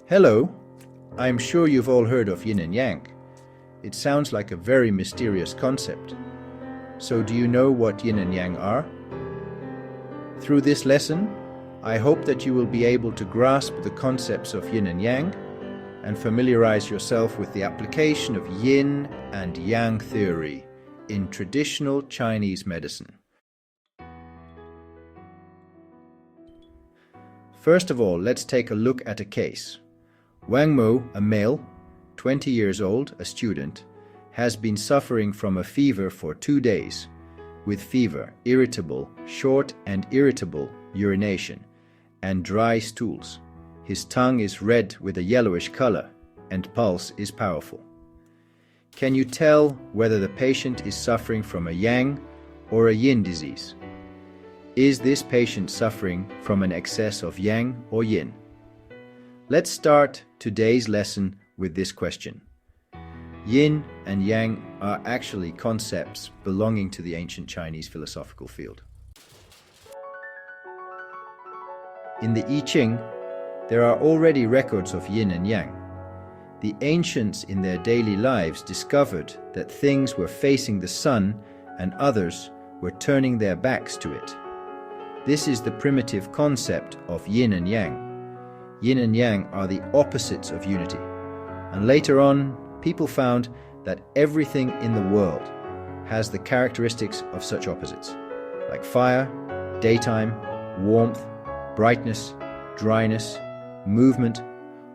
Hello, I'm sure you've all heard of yin and yang. It sounds like a very mysterious concept. So do you know what yin and yang are? Through this lesson, I hope that you will be able to grasp the concepts of yin and yang and familiarize yourself with the application of yin and yang theory in traditional Chinese medicine. First of all, let's take a look at a case. Wang Mo, a male, 20 years old, a student, has been suffering from a fever for 2 days, with fever, irritable, short and irritable urination, and dry stools. His tongue is red with a yellowish color, and pulse is powerful. Can you tell whether the patient is suffering from a yang or a yin disease? Is this patient suffering from an excess of yang or yin? Let's start today's lesson with this question. Yin and yang are actually concepts belonging to the ancient Chinese philosophical field. In the I Ching, there are already records of yin and yang. The ancients in their daily lives discovered that things were facing the sun and others were turning their backs to it. This is the primitive concept of yin and yang. Yin and yang are the opposites of unity. And later on, people found that everything in the world has the characteristics of such opposites, like fire, daytime, warmth, brightness, dryness, movement.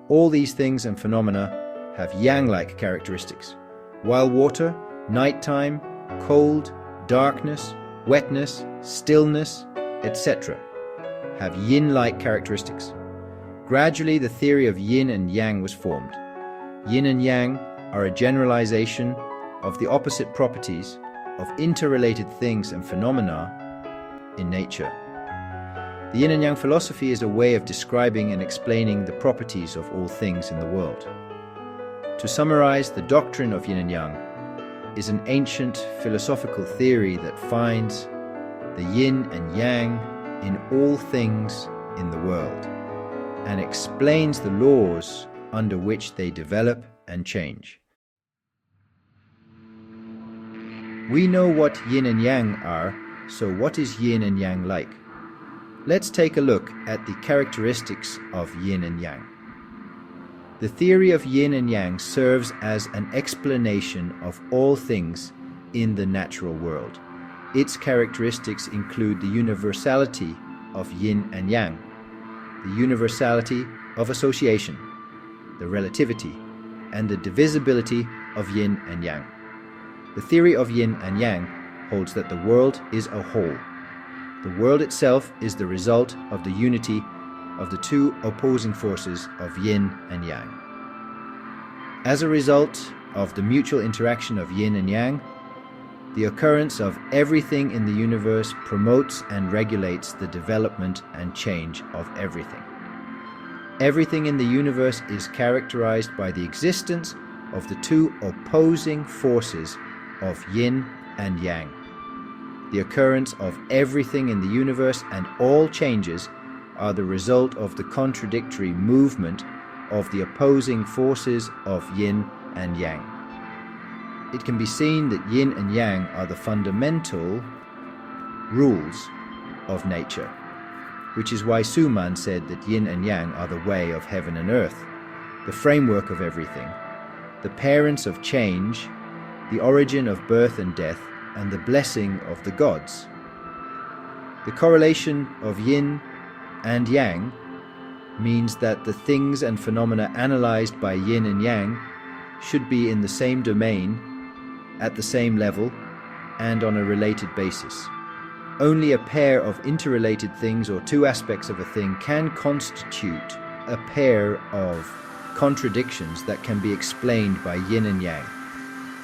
All these things and phenomena have yang-like characteristics, while water, nighttime, cold, darkness, wetness, stillness, etc. have yin-like characteristics. Gradually, the theory of yin and yang was formed. Yin and yang are a generalization of the opposite properties of interrelated things and phenomena in nature. The yin and yang philosophy is a way of describing and explaining the properties of all things in the world. To summarize, the doctrine of yin and yang is an ancient philosophical theory that finds the yin and yang in all things in the world and explains the laws under which they develop and change. We know what yin and yang are, so what is yin and yang like? Let's take a look at the characteristics of yin and yang. The theory of yin and yang serves as an explanation of all things in the natural world. Its characteristics include the universality of yin and yang, the universality of association, the relativity, and the divisibility of yin and yang. The theory of yin and yang holds that the world is a whole. The world itself is the result of the unity of the two opposing forces of yin and yang. As a result of the mutual interaction of yin and yang, the occurrence of everything in the universe promotes and regulates the development and change of everything. Everything in the universe is characterized by the existence of the two opposing forces of yin and yang. The occurrence of everything in the universe and all changes are the result of the contradictory movement of the opposing forces of yin and yang. It can be seen that yin and yang are the fundamental rules of nature, which is why Su Man said that yin and yang are the way of heaven and earth, the framework of everything, the parents of change, the origin of birth and death, and the blessing of the gods. The correlation of yin and yang means that the things and phenomena analyzed by yin and yang should be in the same domain, at the same level, and on a related basis. Only a pair of interrelated things or two aspects of a thing can constitute a pair of contradictions that can be explained by yin and yang,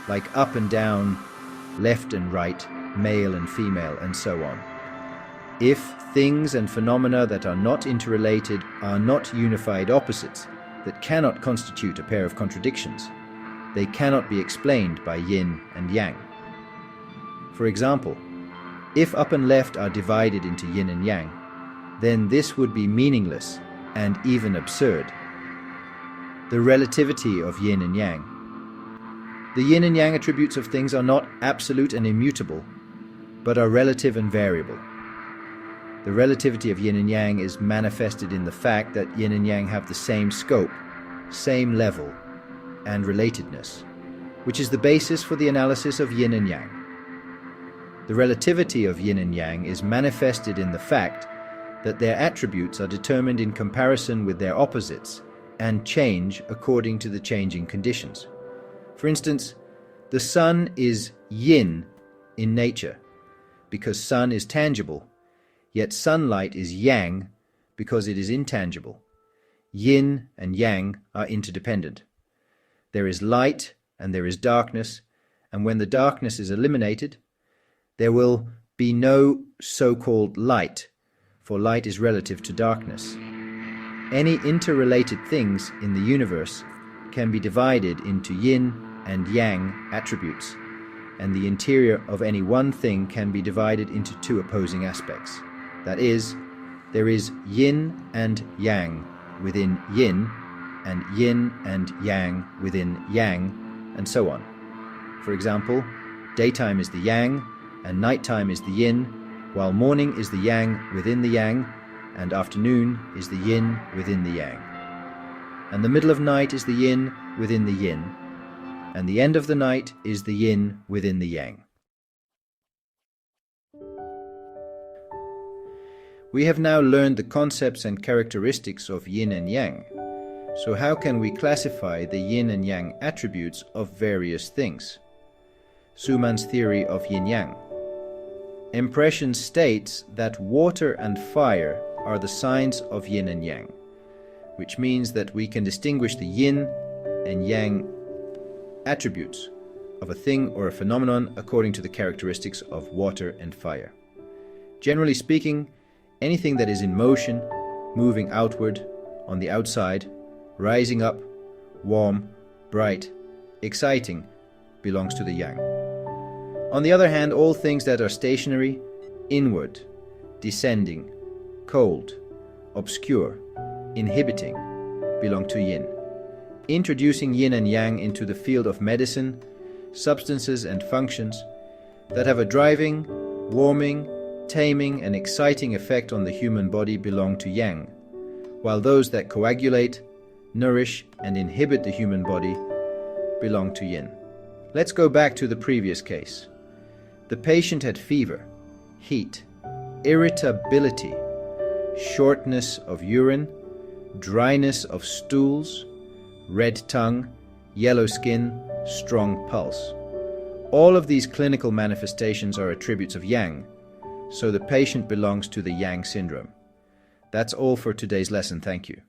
like up and down, left and right, male and female, and so on. If things and phenomena that are not interrelated are not unified opposites that cannot constitute a pair of contradictions, they cannot be explained by yin and yang. For example, if up and left are divided into yin and yang, then this would be meaningless and even absurd. the relativity of yin and yang. The yin and yang attributes of things are not absolute and immutable, but are relative and variable. The relativity of yin and yang is manifested in the fact that yin and yang have the same scope, same level, and relatedness, which is the basis for the analysis of yin and yang. The relativity of yin and yang is manifested in the fact that their attributes are determined in comparison with their opposites and change according to the changing conditions. For instance, the sun is yin in nature because sun is tangible, yet sunlight is yang because it is intangible. Yin and yang are interdependent. There is light and there is darkness, and when the darkness is eliminated, there will be no so-called light, for light is relative to darkness. Any interrelated things in the universe can be divided into yin and yang attributes, and the interior of any one thing can be divided into two opposing aspects. That is, there is yin and yang within yin, and yin and yang within yang, and so on. For example, daytime is the yang, and nighttime is the yin, while morning is the yang within the yang, and afternoon is the yin within the yang. And the middle of night is the yin within the yin, and the end of the night is the yin within the yang. We have now learned the concepts and characteristics of yin and yang. So how can we classify the yin and yang attributes of various things? Sumann's theory of yin-yang. Impression states that water and fire are the signs of yin and yang, which means that we can distinguish the yin and yang attributes of a thing or a phenomenon according to the characteristics of water and fire. Generally speaking, anything that is in motion, moving outward, on the outside, rising up, warm, bright, exciting, belongs to the yang. On the other hand, all things that are stationary, inward, descending, cold, obscure, inhibiting, belong to yin. Introducing yin and yang into the field of medicine, substances and functions that have a driving, warming, taming and exciting effect on the human body belong to yang, while those that coagulate, nourish and inhibit the human body belong to yin. Let's go back to the previous case. The patient had fever, heat, irritability, shortness of urine, dryness of stools, red tongue, yellow skin, strong pulse. All of these clinical manifestations are attributes of yang, so the patient belongs to the yang syndrome. That's all for today's lesson. Thank you.